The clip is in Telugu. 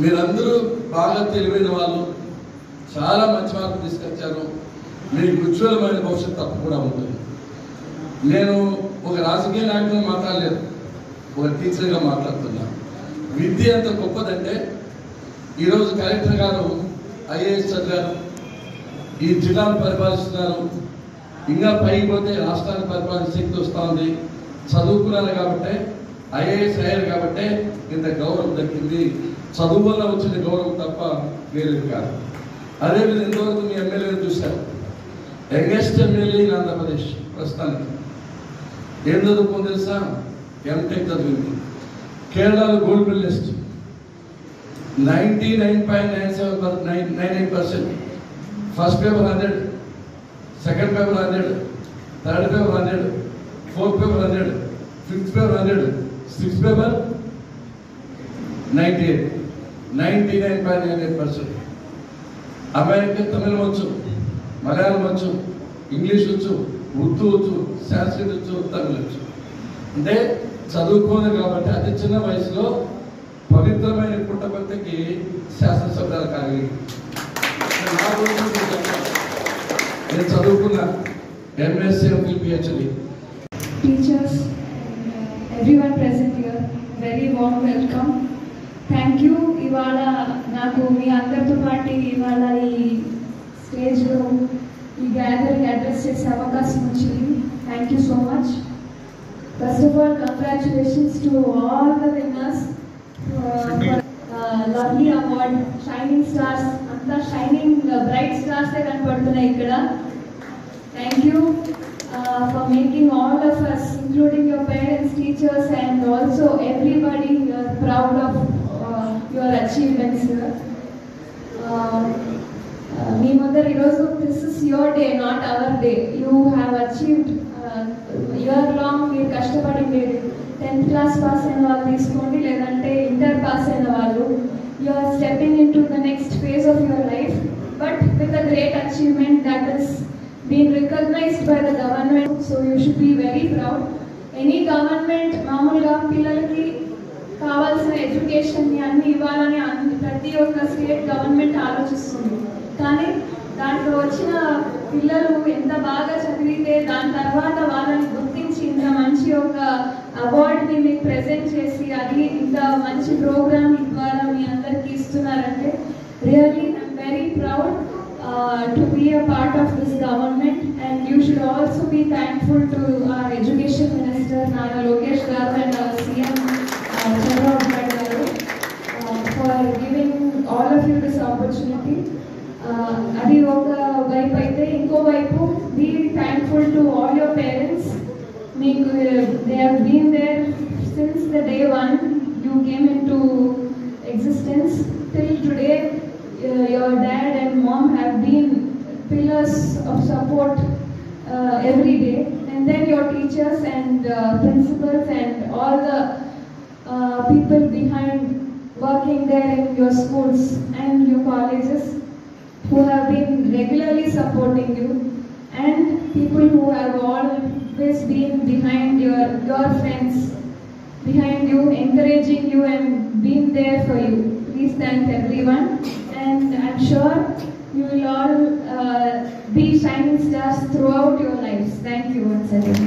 మీరందరూ బాగా తెలివైన వాళ్ళు, చాలా మంచి మార్కులు తీసుకొచ్చారు. మీకు ఉజ్వలమైన భవిష్యత్తు తప్పకుండా ఉంటుంది. నేను ఒక రాజకీయ నాయకులు మాట్లాడలేదు, ఒక టీచర్గా మాట్లాడుతున్నా. విద్య ఎంత గొప్పదంటే ఈరోజు కలెక్టర్ గారు ఐఏఎస్ చదివారు, ఈ జిల్లాను పరిపాలిస్తున్నారు. ఇంకా పైకి పోతే రాష్ట్రాన్ని పరిపాలించే శక్తి వస్తూ ఉంది. చదువుకున్నారు కాబట్టి, ఐఏఎస్ అయ్యారు కాబట్టి ఇంత గౌరవం దక్కింది. చదువు వల్ల వచ్చిన గౌరవం తప్ప వేరేది కాదు. అదేవిధంగా ఇంతవరకు మీ ఎమ్మెల్యేని చూశారు, యంగెస్ట్ ఎమ్మెల్యే ఇన్ ఆంధ్రప్రదేశ్ ప్రస్తుతానికి. ఏం చదువుకుంది తెలుసా? ఎంటెక్ చదివింది. కేరళలో gold medalist, 99.99%. First paper 100, second paper 100, third paper 100, fourth paper 100, fifth paper 100, sixth paper 98, 99.98%. అమ్మాయికి తమిళం వచ్చు, మలయాళం వచ్చు, ఇంగ్లీష్ వచ్చు, ఉర్దూ వచ్చు, సంస్కృత్ వచ్చు, తమిళ వచ్చు. అంటే చదువుకోదు కాబట్టి అతి చిన్న వయసులో పవిత్రమైన పుట్టపర్తికి శాసనసభ్యులు కాగలి. నేను చదువుకున్న MSc PhD. Teachers, everyone present here, very warm welcome. Thank you. ఇవాళ నాకు మీ అందరితో పాటు ఇవాళ ఈ స్టేజ్లో ఈ గ్యాదరింగ్ అడ్రస్ చేసే అవకాశం వచ్చింది. Thank you so much. First of all congratulations to all the winners for lovely award. Shining stars, అంతా షైనింగ్ బ్రైట్ స్టార్సే కనపడుతున్నాయి ఇక్కడ. Thank you for making all of us, including your parents, teachers, and also everybody, proud of your achievements here. Me mother, this is your day, not our day. You have achieved year long. మీరు కష్టపడి మీరు 10th class pass అయిన వాళ్ళు తీసుకోండి, లేదంటే ఇంటర్ పాస్ అయిన వాళ్ళు. You are stepping into the next phase of your life, but with a great achievement that is being recognized by the government, so you should be very proud. Any government మామూలుగా పిల్లలకి కావాల్సిన ఎడ్యుకేషన్ని అన్ని ఇవ్వాలని ప్రతి ఒక్క స్టేట్ గవర్నమెంట్ ఆలోచిస్తుంది. కానీ దాంట్లో వచ్చిన పిల్లలు ఎంత బాగా చదివితే దాని తర్వాత వాళ్ళని గుర్తించి ఇంత మంచి ఒక అవార్డుని మీకు ప్రెజెంట్ చేసి అది ఇంత మంచి ప్రోగ్రామ్ ద్వారా మీ అందరికీ ఇస్తున్నారంటే really I'm very proud to be a part of this government, and you should also be thankful to our education minister Nara Lokesh garu and our CM Chandrababu Naidu garu for giving all of you this opportunity. Adi oka vaipu aithe inko vaipu be thankful to all your parents. They have been there since the day one you came into existence till today. Your dad and mom have been pillars of support every day, and then your teachers and principals and all the people behind working there in your schools and your colleges who have been regularly supporting you, and people who have always been behind your friends behind you, encouraging you and being there for you. Please thank everyone, and I'm sure you will all be shining stars throughout your lives. Thank you once again.